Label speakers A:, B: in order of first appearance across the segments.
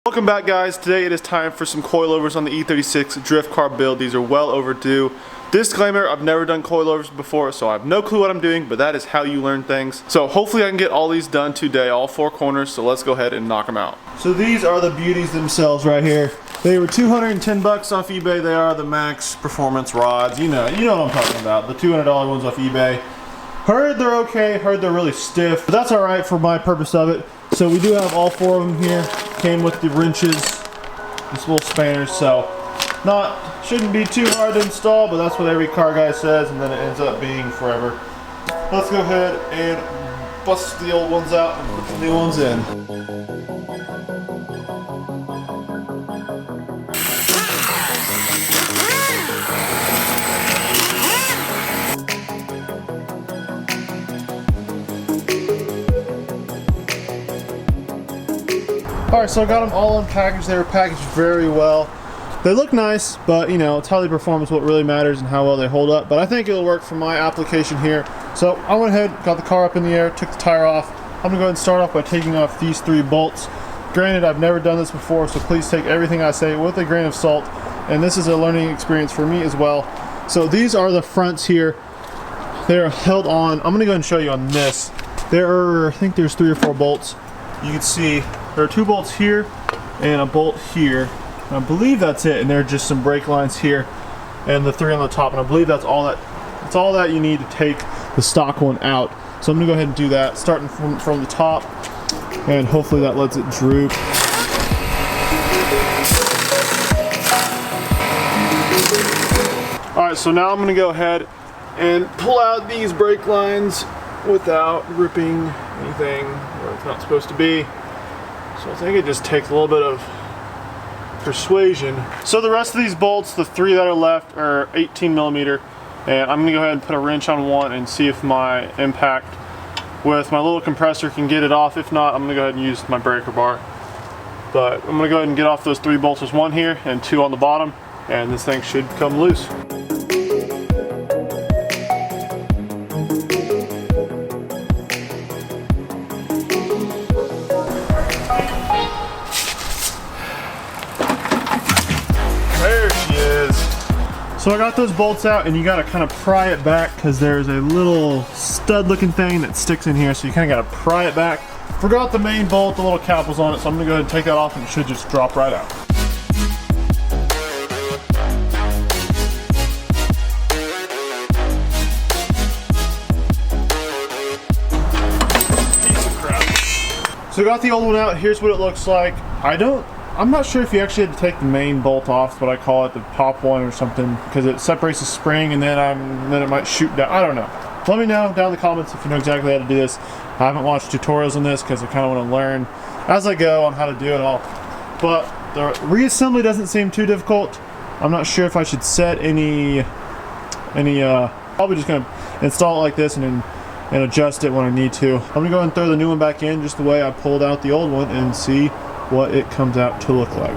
A: Welcome back, guys. Today it is time for some coilovers on the E36 drift car build. These are well overdue. Disclaimer, I've never done coilovers before, so I have no clue what I'm doing, but that is how you learn things. So hopefully I can get all these done today, all four corners, so let's go ahead and knock them out. So these are the beauties themselves right here. They were 210 bucks off eBay. They are the max performance rods. You know what I'm talking about. The $200 ones off eBay. Heard they're okay, heard they're really stiff, but that's all right for my purpose of it. So we do have all four of them here. Came with the wrenches, these little spanners, so shouldn't be too hard to install, but that's what every car guy says, and then it ends up being forever. Let's go ahead and bust the old ones out and put the new ones in. Alright, so I got them all unpackaged. They were packaged very well. They look nice, but you know, it's how they perform is what really matters and how well they hold up. But I think it'll work for my application here. So I went ahead, got the car up in the air, took the tire off. I'm gonna go ahead and start off by taking off these three bolts. Granted, I've never done this before, so please take everything I say with a grain of salt. And this is a learning experience for me as well. So these are the fronts here. They're held on. I'm gonna go ahead and show you on this. I think there's 3 or 4 bolts. You can see there are 2 bolts here and a bolt here. And I believe that's it, and there are just some brake lines here and the 3 on the top, and I believe that's all that you need to take the stock one out. So I'm gonna go ahead and do that, starting from the top, and hopefully that lets it droop. Alright, so now I'm gonna go ahead and pull out these brake lines without ripping anything where it's not supposed to be. So I think it just takes a little bit of persuasion. So the rest of these bolts, the 3 that are left, are 18 millimeter, and I'm gonna go ahead and put a wrench on one and see if my impact with my little compressor can get it off. If not, I'm gonna go ahead and use my breaker bar. But I'm gonna go ahead and get off those 3 bolts. There's 1 here and 2 on the bottom, and this thing should come loose. So I got those bolts out, and you gotta kind of pry it back because there's a little stud looking thing that sticks in here, so you kind of gotta pry it back. Forgot the main bolt, the little cap was on it, so I'm gonna go ahead and take that off and it should just drop right out. Piece of crap. So I got the old one out, here's what it looks like. I'm not sure if you actually had to take the main bolt off, but I call it the top one or something, because it separates the spring and then it might shoot down. I don't know. Let me know down in the comments if you know exactly how to do this. I haven't watched tutorials on this because I kind of want to learn as I go on how to do it all. But the reassembly doesn't seem too difficult. I'm not sure if I should set any probably just gonna install it like this and adjust it when I need to. I'm gonna go and throw the new one back in just the way I pulled out the old one and see what it comes out to look like.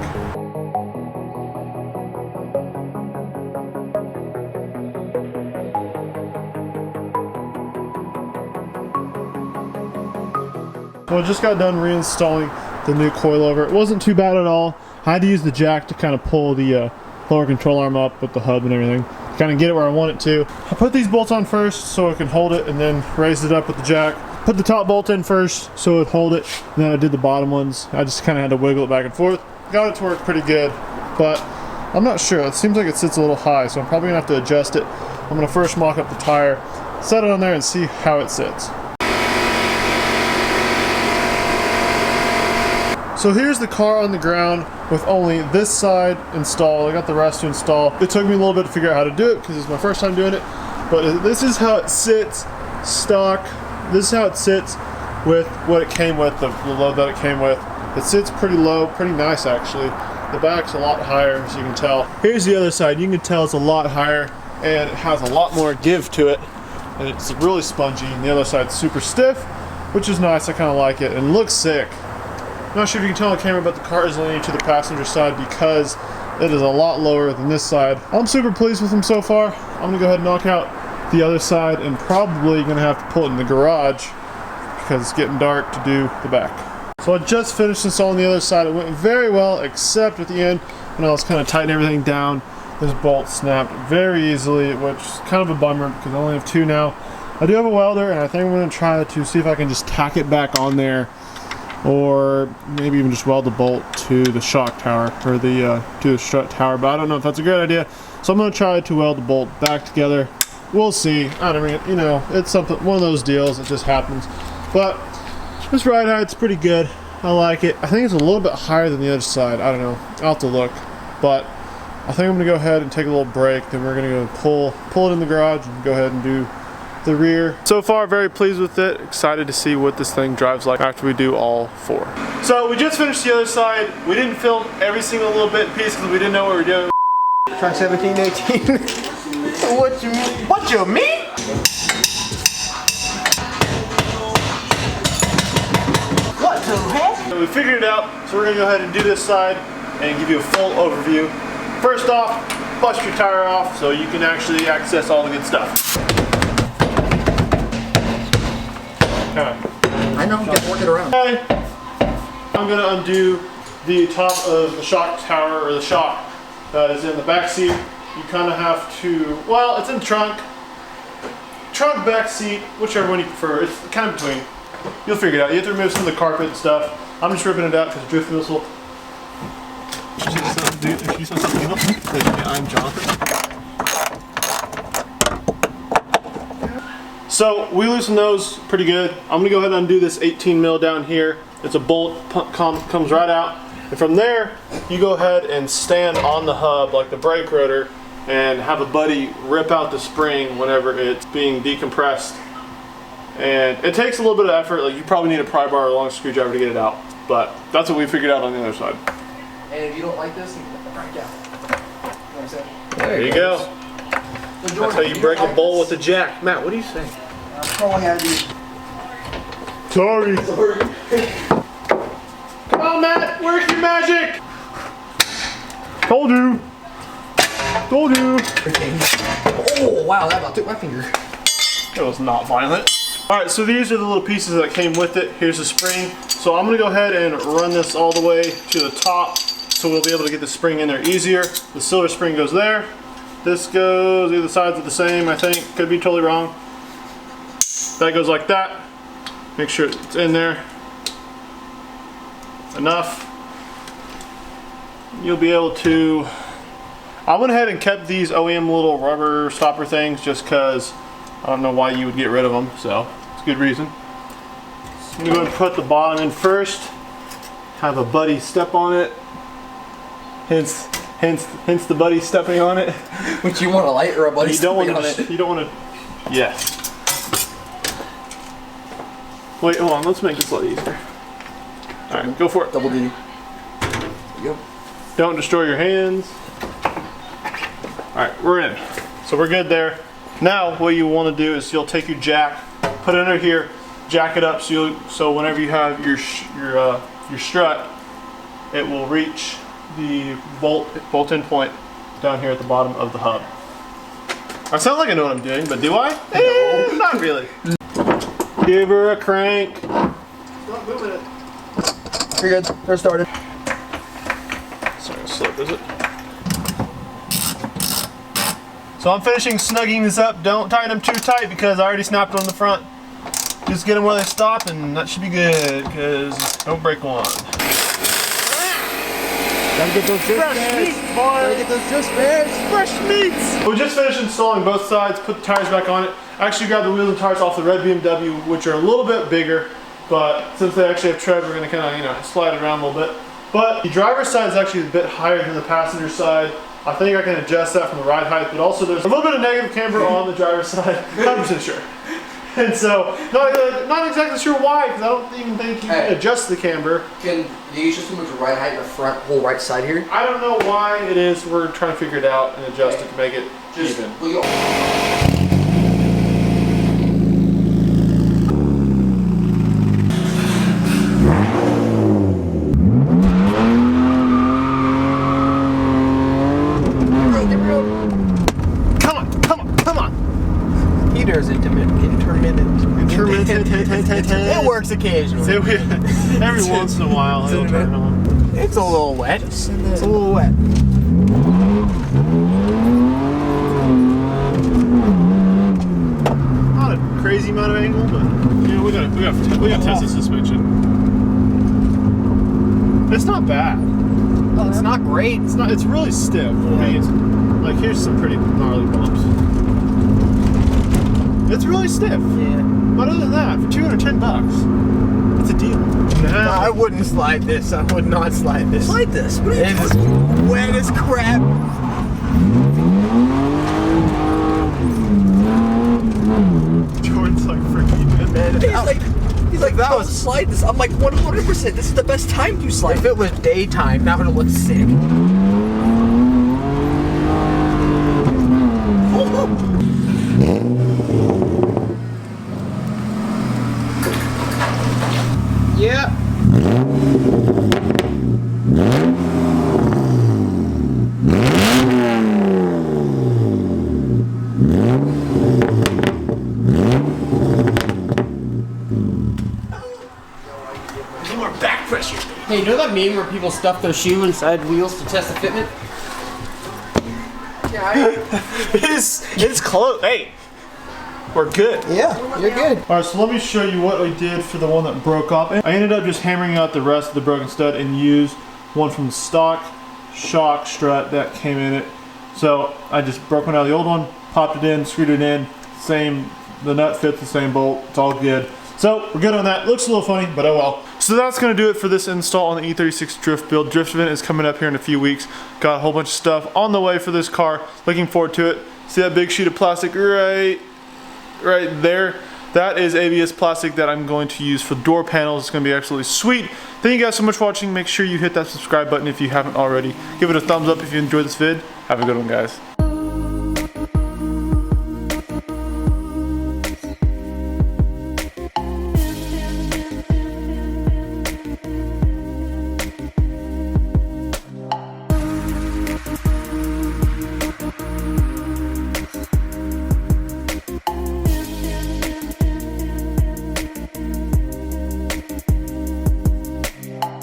A: Well, I just got done reinstalling the new coilover. It wasn't too bad at all. I had to use the jack to kind of pull the lower control arm up with the hub and everything, to kind of get it where I want it to. I put these bolts on first so I can hold it, and then raised it up with the jack. Put the top bolt in first so it would hold it, and then I did the bottom ones. I just kind of had to wiggle it back and forth. Got it to work pretty good, but I'm not sure. It seems like it sits a little high, so I'm probably gonna have to adjust it. I'm gonna first mock up the tire, set it on there, and see how it sits. So here's the car on the ground with only this side installed. I got the rest to install. It took me a little bit to figure out how to do it because it's my first time doing it, but this is how it sits stock. This is how it sits with what it came with, the load that it came with. It sits pretty low, pretty nice actually. The back's a lot higher, as you can tell. Here's the other side. You can tell it's a lot higher, and it has a lot more give to it, and it's really spongy. And the other side's super stiff, which is nice. I kind of like it, and it looks sick. Not sure if you can tell on camera, but the car is leaning to the passenger side because it is a lot lower than this side. I'm super pleased with them so far. I'm gonna go ahead and knock out the other side, and probably gonna have to pull it in the garage because it's getting dark to do the back. So I just finished installing the other side. It went very well, except at the end when I was kind of tightening everything down. This bolt snapped very easily, which is kind of a bummer because I only have 2 now. I do have a welder, and I think I'm going to try to see if I can just tack it back on there, or maybe even just weld the bolt to the shock tower, or the to the strut tower. But I don't know if that's a great idea. So I'm going to try to weld the bolt back together. We'll see. I don't mean, you know, it's something, one of those deals. It just happens. But this ride height's pretty good. I like it. I think it's a little bit higher than the other side. I don't know. I'll have to look. But I think I'm going to go ahead and take a little break. Then we're going to go pull it in the garage and go ahead and do the rear. So far, very pleased with it. Excited to see what this thing drives like after we do all 4. So we just finished the other side. We didn't film every single little bit and piece because we didn't know what we were doing.
B: Try 17, 18. What you mean? What you mean? What the heck?
A: So we figured it out, so we're gonna go ahead and do this side and give you a full overview. First off, bust your tire off so you can actually access all the good stuff.
B: I know, get work it around.
A: Okay. I'm gonna undo the top of the shock tower, or the shock that is in the back seat. You kind of have to, well, it's in the trunk, back seat, whichever one you prefer. It's kind of between. You'll figure it out. You have to remove some of the carpet and stuff. I'm just ripping it out because drift missile. I'm Jonathan. So we loosened those pretty good. I'm gonna go ahead and undo this 18 mil down here. It's a bolt, comes right out. And from there, you go ahead and stand on the hub like the brake rotor and have a buddy rip out the spring whenever it's being decompressed. And it takes a little bit of effort. Like, you probably need a pry bar or a long screwdriver to get it out. But that's what we figured out on the other side.
C: And if you don't like this, you can put the crank out. You know what I'm saying?
A: There you go. That's how you break a bowl with a jack. Matt, what do you say?
C: I'm trolling at you.
A: Sorry. Come on, Matt, work your magic. Told you. Told you.
C: Oh, wow, that about took my finger.
A: It was not violent. All right, so these are the little pieces that came with it. Here's the spring. So I'm gonna go ahead and run this all the way to the top so we'll be able to get the spring in there easier. The silver spring goes there. This goes, either sides are the same, I think. Could be totally wrong. That goes like that. Make sure it's in there. Enough. You'll be able to, I went ahead and kept these OEM little rubber stopper things just because I don't know why you would get rid of them, so it's a good reason. So I'm going to put the bottom in first, have a buddy step on it, hence the buddy stepping on it.
C: Would you want a light or a buddy stepping on it?
A: You don't want to, yes. Wait, hold on, let's make this a lot easier. Alright, go for it.
C: Double D. There you go.
A: Don't destroy your hands. Alright, we're in. So we're good there. Now what you want to do is you'll take your jack, put it under here, jack it up so whenever you have your strut, it will reach the bolt-in point down here at the bottom of the hub. I sound like I know what I'm doing, but do I? No. Not really. Give her a crank. Stop moving it.
C: You're good. They're started.
A: It's not gonna slip, is it? So I'm finishing snugging this up. Don't tighten them too tight because I already snapped on the front. Just get them where they stop and that should be good because don't break one.
B: Gotta get those
A: Fresh meats, boy!
B: Gotta get those juice spares.
A: Fresh meats! We just finished installing both sides, put the tires back on it. I actually grabbed the wheels and tires off the red BMW, which are a little bit bigger, but since they actually have tread, we're gonna kind of, slide it around a little bit. But the driver's side is actually a bit higher than the passenger side. I think I can adjust that from the ride height, but also there's a little bit of negative camber on the driver's side, 100% sure. And so, not exactly sure why, because I don't even think you can adjust the camber.
C: Can you use just too much ride height in the front whole right side here?
A: I don't know why it is. We're trying to figure it out and adjust it to make it even. Come on.
C: Heater's intermittent. It works occasionally.
A: Every once in a while, it'll turn on.
B: It's a little wet. It's a little wet.
A: Not a crazy amount of angle, but yeah, we gotta test the suspension. It's not bad.
B: It's not great.
A: It's really stiff. I mean, it's, like here's some pretty gnarly bumps. It's really stiff.
B: Yeah.
A: But other than that, for $210, it's a deal.
B: No, I wouldn't slide this. I would not slide this.
C: Slide this. What are you
B: It is wet as crap.
A: Jordan's like freaking
C: He's like,
B: that
C: "Oh,
B: was-
C: slide this." I'm like, 100%. This is the best time to slide.
B: If it was daytime, that would have looked sick. Yeah.
C: More back pressure.
B: Hey, you know that meme where people stuff their shoe inside wheels to test the fitment?
A: it's close. Hey, we're good.
B: Yeah, you're good.
A: All right, so let me show you what I did for the one that broke off. I ended up just hammering out the rest of the broken stud and used one from the stock shock strut that came in it. So I just broke one out of the old one, popped it in, screwed it in. The nut fits the same bolt. It's all good. So we're good on that. Looks a little funny, but oh well. So that's gonna do it for this install on the E36 drift build. Drift event is coming up here in a few weeks. Got a whole bunch of stuff on the way for this car. Looking forward to it. See that big sheet of plastic right there? That is ABS plastic that I'm going to use for door panels. It's gonna be absolutely sweet. Thank you guys so much for watching. Make sure you hit that subscribe button if you haven't already. Give it a thumbs up if you enjoyed this vid. Have a good one, guys.